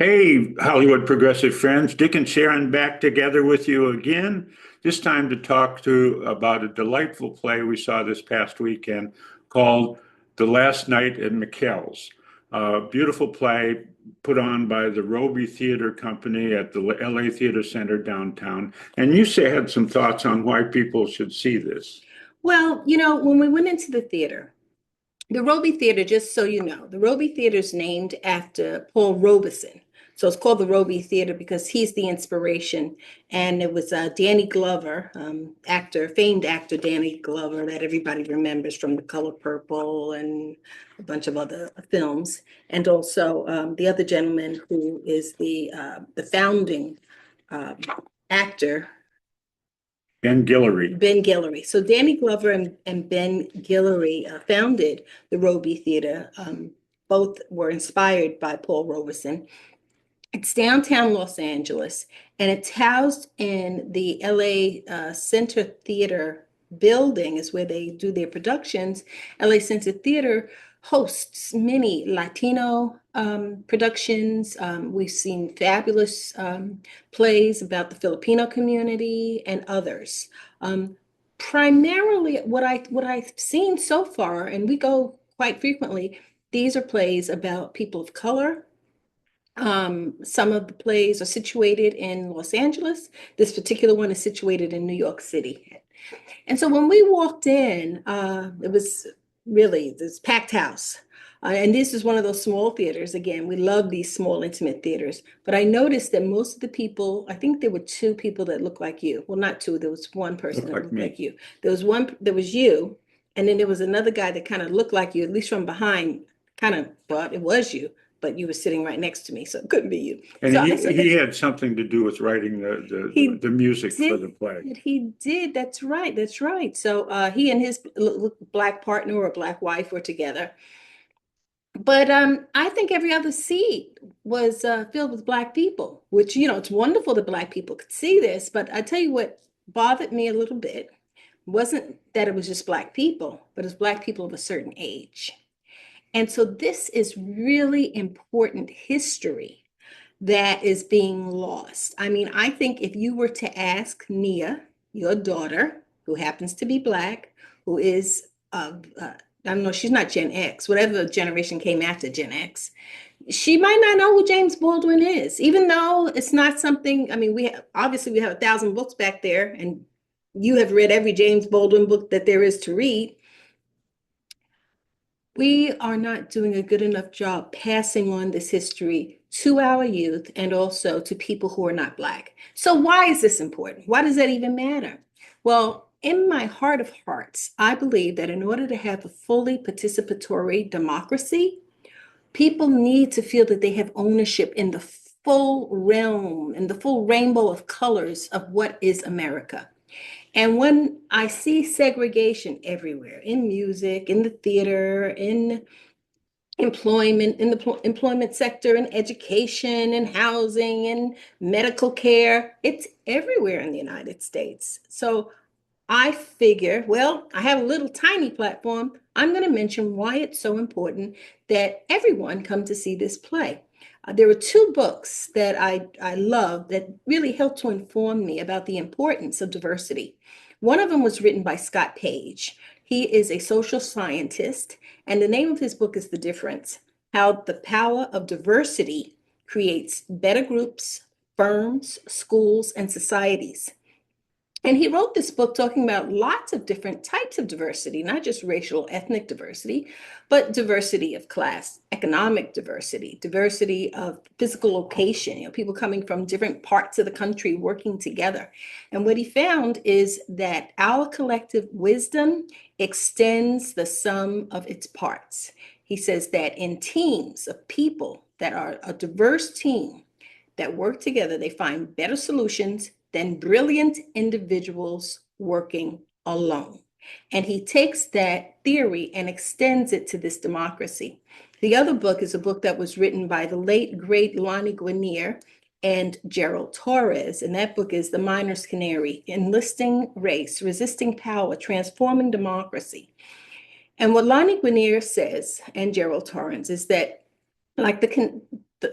Hey, Hollywood progressive friends, Dick and Sharon back together with you again. This time to talk to about a delightful play we saw this past weekend called The Last Night at Mikell's. A beautiful play put on by the Roby Theater Company at the LA Theater Center downtown. And you had some thoughts on why people should see this. Well, when we went into the theater, the Roby Theater, just so you know, the Roby Theater is named after Paul Robeson. So it's called the Roby Theater because he's the inspiration. And it was Danny Glover, famed actor Danny Glover, that everybody remembers from The Color Purple and a bunch of other films. And also the other gentleman who is the founding um, actor, Ben Guillory. Ben Guillory. So Danny Glover and Ben Guillory founded the Roby Theater. Both were inspired by Paul Robeson. It's downtown Los Angeles, and it's housed in the LA Center Theater building, is where they do their productions. LA Center Theater hosts many Latino productions. We've seen fabulous plays about the Filipino community and others. Primarily, what I've seen so far, and we go quite frequently, these are plays about people of color. Some of the plays are situated in Los Angeles. This particular one is situated in New York City. And so when we walked in, it was really this packed house. And this is one of those small theaters. Again, we love these small, intimate theaters. But I noticed that most of the people, I think there were two people that looked like you. Well, not two, there was one person Look that like looked me. like you. There was you, and then there was another guy that kind of looked like you, at least from behind, kind of thought it was you, but you were sitting right next to me, so it couldn't be you. And he had something to do with writing He the music for did. the play. He did. That's right. That's right. So he and his black partner or black wife were together. But I think every other seat was filled with black people, which, it's wonderful that black people could see this. But I tell you what bothered me a little bit wasn't that it was just black people, but it's black people of a certain age. And so this is really important history that is being lost. I mean, I think if you were to ask Nia, your daughter, who happens to be black, who is I don't know, she's not Gen X, whatever generation came after Gen X, she might not know who James Baldwin is, even though it's not something. I mean, obviously we have 1,000 books back there, and you have read every James Baldwin book that there is to read. We are not doing a good enough job passing on this history to our youth and also to people who are not Black. So, why is this important? Why does that even matter? Well, in my heart of hearts, I believe that in order to have a fully participatory democracy, people need to feel that they have ownership in the full realm and the full rainbow of colors of what is America. And when I see segregation everywhere in music, in the theater, in employment, in the employment sector, in education, in housing, in medical care, it's everywhere in the United States. So I figure, well, I have a little tiny platform. I'm going to mention why it's so important that everyone come to see this play. There are two books that I love that really helped to inform me about the importance of diversity. One of them was written by Scott Page. He is a social scientist, and the name of his book is The Difference: How the Power of Diversity Creates Better Groups, Firms, Schools, and Societies. And he wrote this book talking about lots of different types of diversity, not just racial, ethnic diversity, but diversity of class, economic diversity, diversity of physical location, people coming from different parts of the country working together. And what he found is that our collective wisdom extends the sum of its parts. He says that in teams of people that are a diverse team that work together, they find better solutions than brilliant individuals working alone. And he takes that theory and extends it to this democracy. The other book is a book that was written by the late, great Lonnie Guinier and Gerald Torres. And that book is The Miner's Canary: Enlisting Race, Resisting Power, Transforming Democracy. And what Lonnie Guinier says, and Gerald Torrance, is that like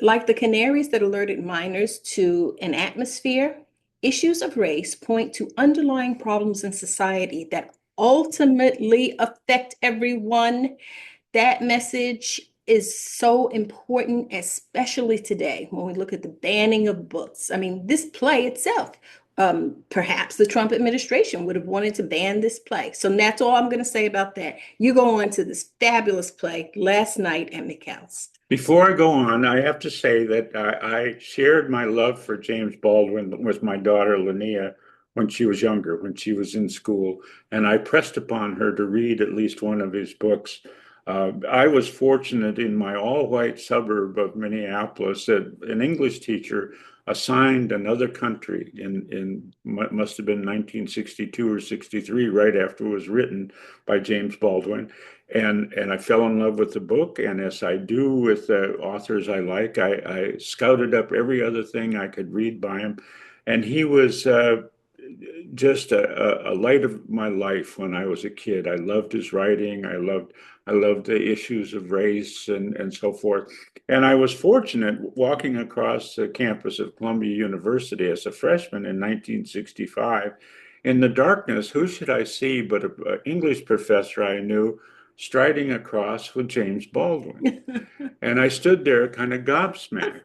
Like the canaries that alerted miners to an atmosphere, issues of race point to underlying problems in society that ultimately affect everyone. That message is so important, especially today when we look at the banning of books. I mean, this play itself, perhaps the Trump administration would have wanted to ban this play. So that's all I'm going to say about that. You go on to this fabulous play last night at Mikell's. Before I go on, I have to say that I shared my love for James Baldwin with my daughter Linnea when she was younger, when she was in school, and I pressed upon her to read at least one of his books. I was fortunate in my all-white suburb of Minneapolis that an English teacher assigned another country in must have been 1962 or 63, right after it was written by James Baldwin. And I fell in love with the book, and as I do with the authors I like, I scouted up every other thing I could read by him, and he was just a light of my life when I was a kid. I loved his writing. I loved the issues of race and so forth. And I was fortunate walking across the campus of Columbia University as a freshman in 1965. In the darkness, who should I see but an English professor I knew striding across with James Baldwin. And I stood there kind of gobsmacked.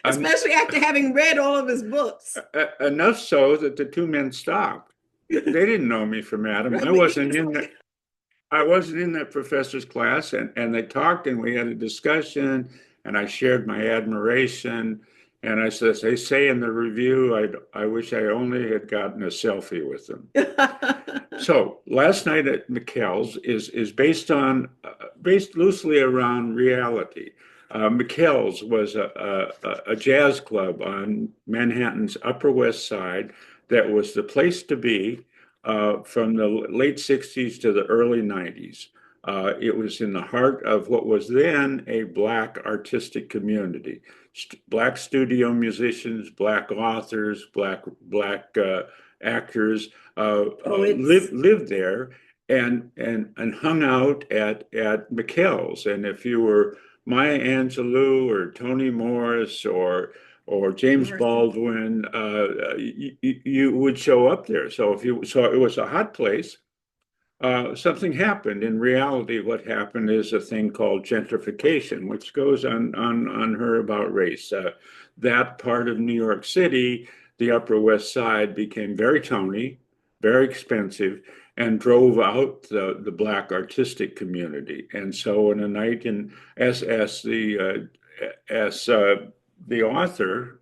Especially after having read all of his books. Enough so that the two men stopped. They didn't know me from Adam. I wasn't in that professor's class, and they talked, and we had a discussion, and I shared my admiration. And I said, as they say in the review, I wish I only had gotten a selfie with them. So last night at Mikell's is based loosely around reality. Mikell's was a jazz club on Manhattan's Upper West Side that was the place to be from the late 60s to the early 90s. It was in the heart of what was then a Black artistic community. Black studio musicians, Black authors, Black actors lived there and hung out at Mikell's. And if you were Maya Angelou or Toni Morrison or James Baldwin, you would show up there. So it was a hot place. Something happened. In reality, what happened is a thing called gentrification, which goes on her about race. That part of New York City, the Upper West Side, became very tony, very expensive, and drove out the Black artistic community. And so, in a night, as the author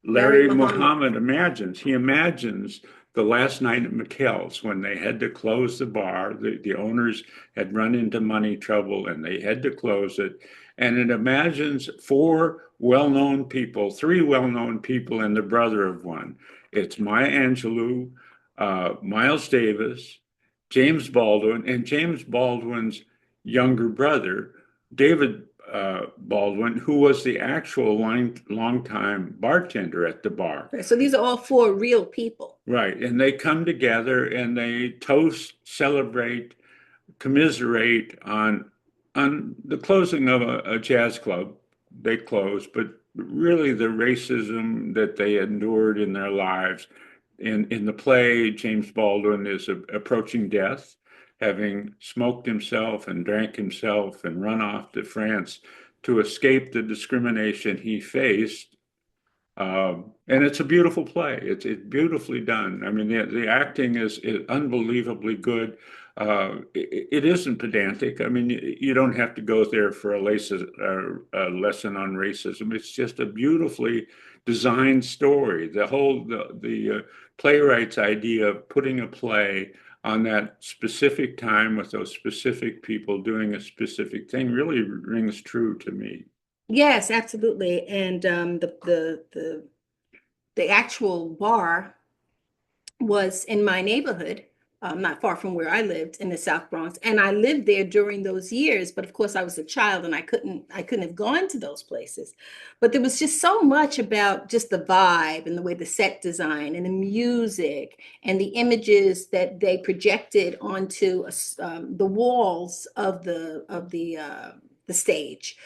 Larry Muhammad imagines, he imagines the last night at Mikell's when they had to close the bar. The owners had run into money trouble and they had to close it. And it imagines three well-known people and the brother of one. It's Maya Angelou, Miles Davis, James Baldwin, and James Baldwin's younger brother, David Baldwin, who was the actual longtime bartender at the bar. So these are all four real people. Right. And they come together and they toast, celebrate, commiserate on the closing of a jazz club. They closed, but really the racism that they endured in their lives. In the play, James Baldwin is approaching death, having smoked himself and drank himself and run off to France to escape the discrimination he faced. And it's a beautiful play. It's beautifully done. I mean, the acting is unbelievably good. It isn't pedantic. I mean, you don't have to go there for a lesson on racism. It's just a beautifully designed story. The playwright's idea of putting a play on that specific time with those specific people doing a specific thing really rings true to me. Yes, absolutely. And the actual bar was in my neighborhood, not far from where I lived in the South Bronx. And I lived there during those years, but of course I was a child and I couldn't have gone to those places. But there was just so much about just the vibe and the way the set design and the music and the images that they projected onto the walls of the the stage.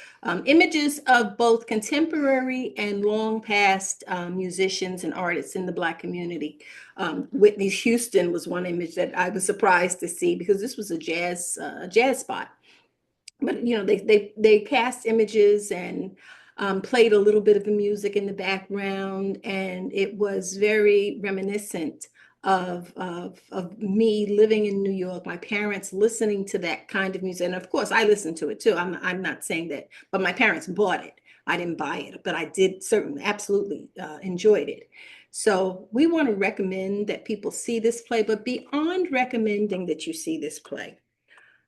Images of both contemporary and long past musicians and artists in the Black community. Whitney Houston was one image that I was surprised to see, because this was a jazz spot. But they cast images and played a little bit of the music in the background, and it was very reminiscent of me living in New York, my parents listening to that kind of music. And of course, I listened to it too. I'm not saying that, but my parents bought it. I didn't buy it, but I did certainly absolutely enjoyed it. So we want to recommend that people see this play, but beyond recommending that you see this play,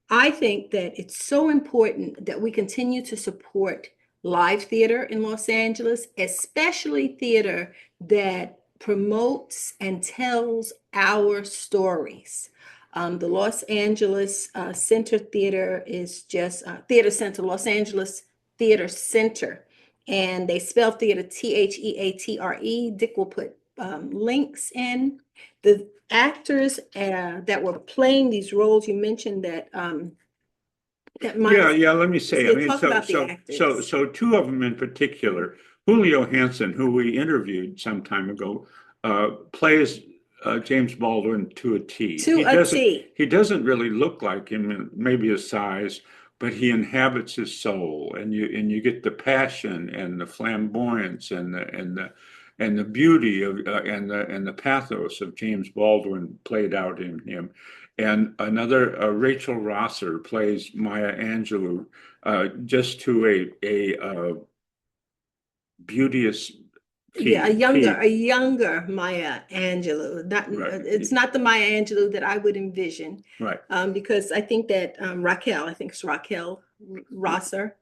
I think that it's so important that we continue to support live theater in Los Angeles, especially theater that promotes and tells our stories. The Los Angeles Center Theater is just Theater Center, Los Angeles Theater Center, and they spell theater Theatre. Dick will put links in. The actors that were playing these roles, you mentioned that Yeah. Let me say. I mean, talk about the actors. so two of them in particular. Julio Hansen, who we interviewed some time ago, plays James Baldwin to a T. He doesn't really look like him, maybe his size, but he inhabits his soul, and you get the passion and the flamboyance and the beauty of and the pathos of James Baldwin played out in him. And another, Rachel Rosser, plays Maya Angelou, just to a beauteous T. Yeah, a younger Maya Angelou. Right. It's not the Maya Angelou that I would envision. Right. Because I think that I think it's Raquel Rosser.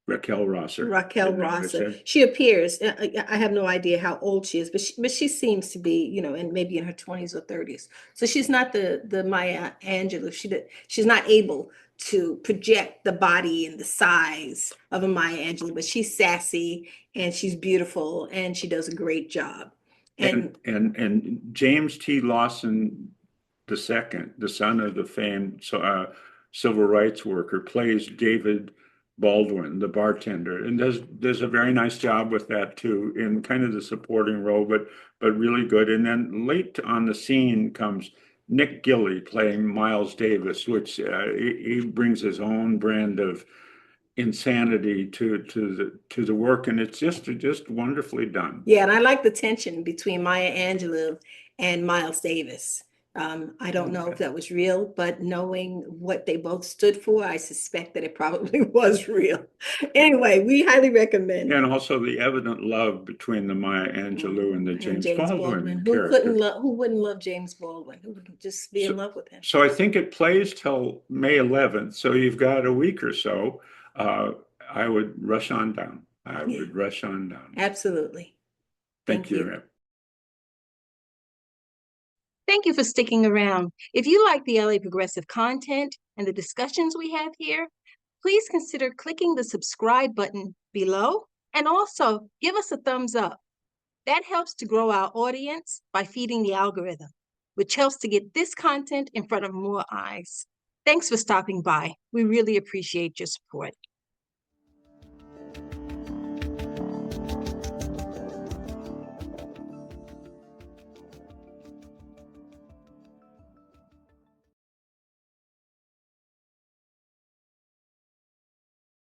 Raquel Rosser. She appears. I have no idea how old she is, but she seems to be, and maybe in her 20s or 30s. So she's not the Maya Angelou. She's not able to project the body and the size of a Maya Angelou, but she's sassy and she's beautiful and she does a great job. And James T. Lawson II, the son of the famed civil rights worker, plays David Baldwin, the bartender, and does a very nice job with that too, in kind of the supporting role, but really good. And then late on the scene comes Nick Gilley playing Miles Davis, which he brings his own brand of insanity to the work, and it's just wonderfully done. Yeah, and I like the tension between Maya Angelou and Miles Davis. I don't know if that was real, but knowing what they both stood for, I suspect that it probably was real. Anyway, we highly recommend. And also the evident love between the Maya Angelou and the James Baldwin character. Who wouldn't love James Baldwin? Who would just be in love with him? So I think it plays till May 11th. So you've got a week or so. I would rush on down. Absolutely. Thank you. Thank you for sticking around. If you like the LA Progressive content and the discussions we have here, please consider clicking the subscribe button below and also give us a thumbs up. That helps to grow our audience by feeding the algorithm, which helps to get this content in front of more eyes. Thanks for stopping by. We really appreciate your support.